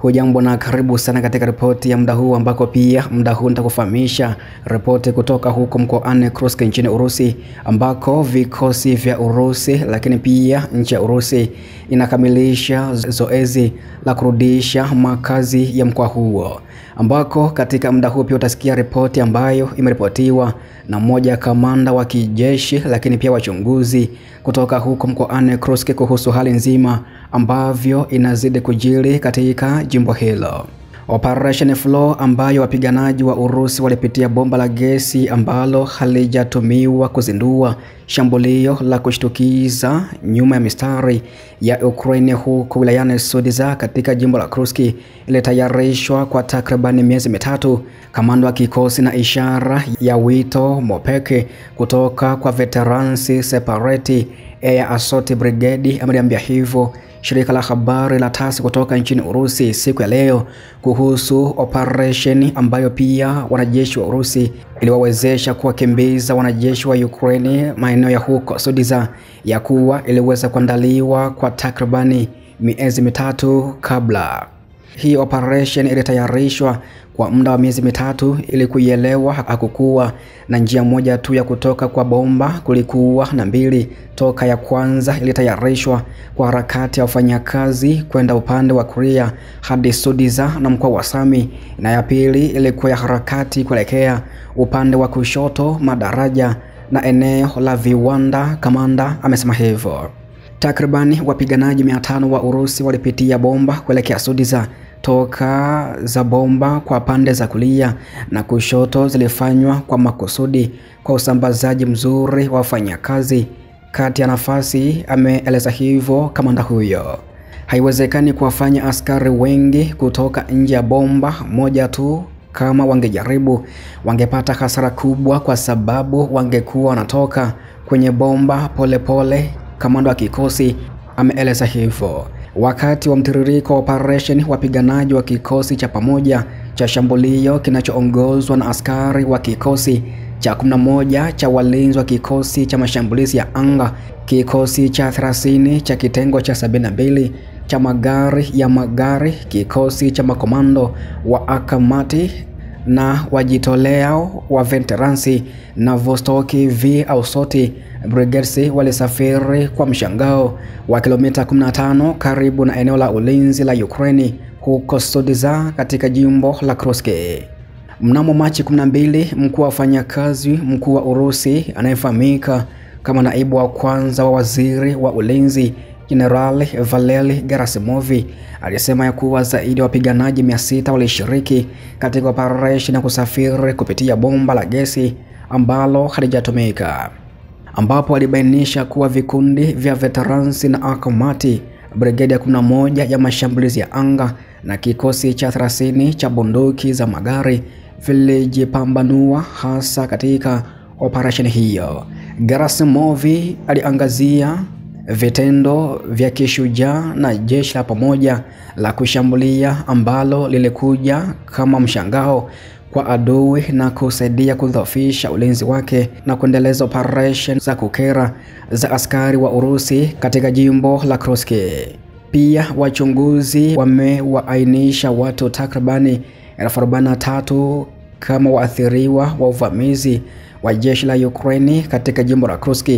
Hujambo na karibu sana katika ripoti ya muda huu ambako pia muda huu nitakufahamisha ripoti kutoka huko mkoani Kursk nchini Urusi ambako vikosi vya Urusi lakini pia nchi ya Urusi inakamilisha zoezi la kurudisha makazi ya mkoa huo, ambako katika muda huu pia utasikia ripoti ambayo imeripotiwa na mmoja kamanda wa kijeshi lakini pia wachunguzi kutoka huko mkoani Kursk kuhusu hali nzima ambavyo inazidi kujiri katika jimbo hilo. Operation Flow ambayo wapiganaji wa Urusi walipitia bomba la gesi ambalo halijatumiwa kuzindua shambulio la kushtukiza nyuma ya mistari ya Ukraine huko wilayani Sudzha katika jimbo la Kursk ilitayarishwa kwa takriban miezi mitatu. Kamanda wa kikosi na ishara ya wito Mopeke kutoka kwa Veterans Separate Air Assault Brigade ameliambia hivyo shirika la habari la TASS kutoka nchini Urusi siku ya leo kuhusu operation ambayo pia wanajeshi wa Urusi iliwawezesha kuwakimbiza wanajeshi wa Ukraine maeneo ya huko Sudzha, ya kuwa iliweza kuandaliwa kwa takribani miezi mitatu kabla. Hii operation ilitayarishwa kwa muda wa miezi mitatu ili kuielewa. Hakukuwa na njia moja tu ya kutoka kwa bomba, kulikuwa na mbili. Toka ya kwanza ilitayarishwa kwa harakati ya wafanyakazi kwenda upande wa kulia hadi Sudzha na mkoa wa Sami, na ya pili ilikuwa ya harakati kuelekea upande wa kushoto madaraja na eneo la viwanda. Kamanda amesema hivyo. Takribani wapiganaji 500 wa Urusi walipitia bomba kuelekea Sudzha. Toka za bomba kwa pande za kulia na kushoto zilifanywa kwa makusudi kwa usambazaji mzuri wa wafanyakazi kati ya nafasi, ameeleza hivyo kamanda huyo. Haiwezekani kuwafanya askari wengi kutoka nje ya bomba moja tu. Kama wangejaribu wangepata hasara kubwa kwa sababu wangekuwa wanatoka kwenye bomba polepole, kamanda wa kikosi ameeleza hivyo. Wakati wa mtiririko wa operation, wapiganaji wa kikosi cha pamoja cha shambulio kinachoongozwa na askari wa kikosi cha 11 cha walinzi wa kikosi cha mashambulizi ya anga, kikosi cha 30 cha kitengo cha 72 cha magari, kikosi cha makomando wa Akamati na wajitoleao wa Veterans na Vostoki V Ausoti Brigades walisafiri kwa mshangao wa kilomita 15 karibu na eneo la ulinzi la Ukraine huko Sudzha katika jimbo la Kursk. Mnamo Machi 12, mkuu wa wafanyakazi mkuu wa Urusi anayefahamika kama naibu wa kwanza wa waziri wa ulinzi General Valery Gerasimov alisema ya kuwa zaidi ya wapiganaji 600 walishiriki katika operation ya kusafiri kupitia bomba la gesi ambalo halijatumika, ambapo alibainisha kuwa vikundi vya Veterans na Akamati, brigade ya 11 ya mashambulizi ya anga na kikosi cha 30 cha bunduki za magari vilijipambanua hasa katika operation hiyo. Gerasimov aliangazia vitendo vya kishujaa na jeshi la pamoja la kushambulia ambalo lilikuja kama mshangao kwa adui na kusaidia kudhoofisha ulinzi wake na kuendeleza operation za kukera za askari wa Urusi katika jimbo la Kursk. Pia wachunguzi wamewaainisha watu takribani 43 kama waathiriwa wa uvamizi wa jeshi la Ukraine katika jimbo la Kursk.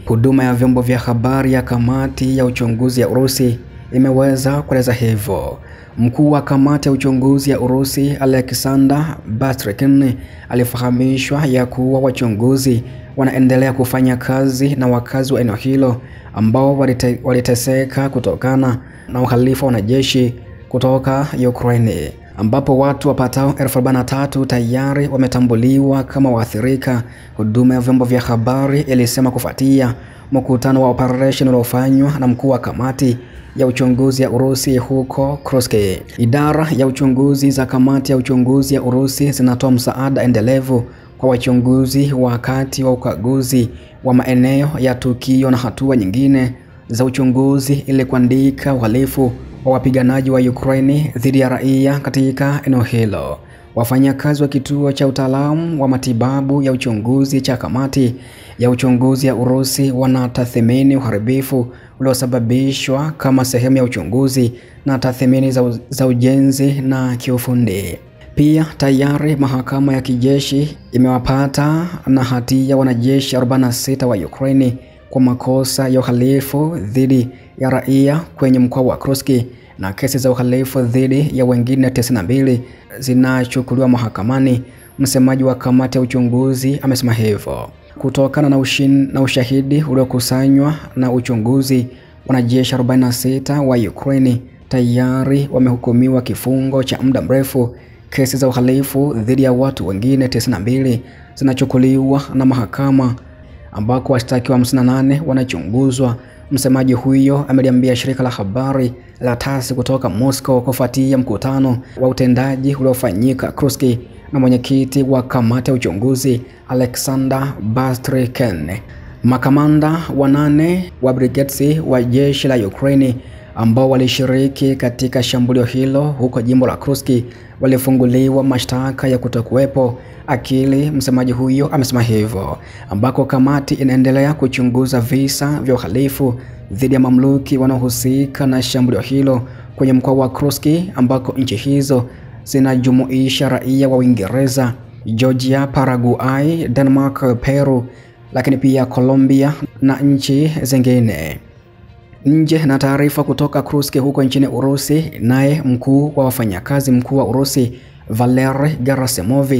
Huduma ya vyombo vya habari ya kamati ya uchunguzi ya Urusi imeweza kueleza hivyo. Mkuu wa kamati ya uchunguzi ya Urusi Alexander Bastrykin alifahamishwa ya kuwa wachunguzi wanaendelea kufanya kazi na wakazi wa eneo hilo ambao waliteseka kutokana na uhalifu wa wanajeshi kutoka Ukraine, ambapo watu wapatao 43 tayari wametambuliwa kama waathirika. Huduma ya vyombo vya habari ilisema kufuatia mkutano wa operation uliofanywa na mkuu wa kamati ya uchunguzi ya Urusi huko Kursk. Idara ya uchunguzi za kamati ya uchunguzi ya Urusi zinatoa msaada endelevu kwa wachunguzi wakati wa ukaguzi wa maeneo ya tukio na hatua nyingine za uchunguzi ili kuandika uhalifu wa wapiganaji wa Ukraine dhidi ya raia katika eneo hilo. Wafanyakazi wa kituo cha utaalamu wa matibabu ya uchunguzi cha kamati ya uchunguzi ya Urusi wanatathmini uharibifu uliosababishwa kama sehemu ya uchunguzi na tathmini za ujenzi na kiufundi. Pia tayari mahakama ya kijeshi imewapata na hatia wanajeshi 46 wa Ukraine kwa makosa ya uhalifu dhidi ya raia kwenye mkoa wa Kursk, na kesi za uhalifu dhidi ya wengine 92 zinachukuliwa mahakamani. Msemaji wa kamati ya uchunguzi amesema hivyo. Kutokana na ushahidi uliokusanywa na uchunguzi, wanajeshi 46 wa Ukraine tayari wamehukumiwa kifungo cha muda mrefu. Kesi za uhalifu dhidi ya watu wengine 92 zinachukuliwa na mahakama, ambako washtakiwa 58 wanachunguzwa. Msemaji huyo ameliambia shirika la habari la TASS kutoka Moscow kufuatia mkutano wa utendaji uliofanyika Kursk na mwenyekiti wa kamati ya uchunguzi Alexander Bastryken. Makamanda 8 wa brigades wa jeshi la Ukraine ambao walishiriki katika shambulio hilo huko jimbo la Kursk walifunguliwa mashtaka ya kutokuwepo akili. Msemaji huyo amesema hivyo, ambako kamati inaendelea kuchunguza visa vya uhalifu dhidi ya mamluki wanaohusika na shambulio hilo kwenye mkoa wa Kursk, ambako nchi hizo zinajumuisha raia wa Uingereza, Georgia, Paraguay, Denmark, Peru, lakini pia Colombia na nchi zingine. Nje na taarifa kutoka Kursk huko nchini Urusi, naye mkuu wa wafanyakazi mkuu wa Urusi Valery Gerasimov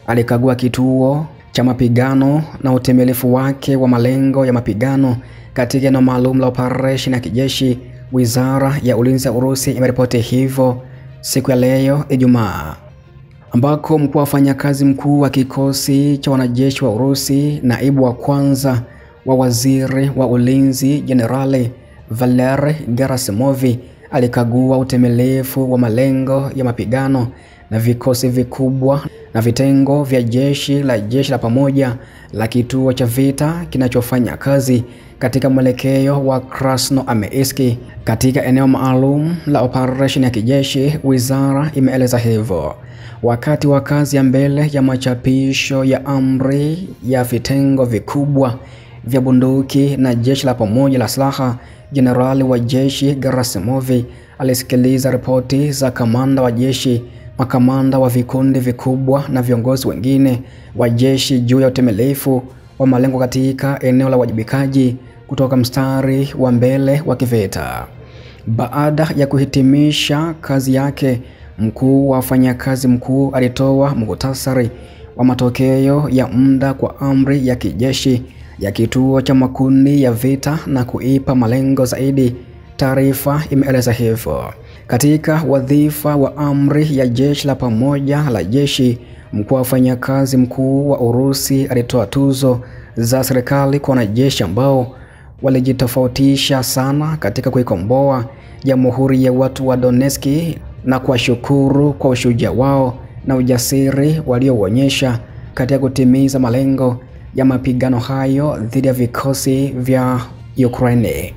alikagua kituo cha mapigano na utimilifu wake wa malengo ya mapigano katika eneo maalum la operation ya kijeshi. Wizara ya Ulinzi ya Urusi imeripoti hivyo siku ya leo Ijumaa, ambako mkuu wa wafanyakazi mkuu wa kikosi cha wanajeshi wa Urusi, naibu wa kwanza wa waziri wa ulinzi Jenerali Valery Gerasimov alikagua utimilifu wa malengo ya mapigano na vikosi vikubwa na vitengo vya jeshi la pamoja la kituo cha vita kinachofanya kazi katika mwelekeo wa Krasnoarmeysk katika eneo maalum la operation ya kijeshi. Wizara imeeleza hivyo wakati wa kazi ya mbele ya machapisho ya amri ya vitengo vikubwa vya bunduki na jeshi la pamoja la silaha. Jenerali wa jeshi Gerasimov alisikiliza ripoti za kamanda wa jeshi, makamanda wa vikundi vikubwa na viongozi wengine wa jeshi juu ya utimilifu wa malengo katika eneo la wajibikaji kutoka mstari wa mbele wa kivita. Baada ya kuhitimisha kazi yake, mkuu wa wafanyakazi mkuu alitoa muhtasari wa matokeo ya muda kwa amri ya kijeshi ya kituo cha makundi ya vita na kuipa malengo zaidi, taarifa imeeleza hivyo. Katika wadhifa wa amri ya jeshi la pamoja la jeshi, mkuu wa wafanyakazi mkuu wa Urusi alitoa tuzo za serikali kwa wanajeshi ambao walijitofautisha sana katika kuikomboa Jamhuri ya Watu wa Donetsk na kuwashukuru kwa ushujaa wao na ujasiri walioonyesha katika kutimiza malengo ya mapigano hayo dhidi ya vikosi vya Ukraine.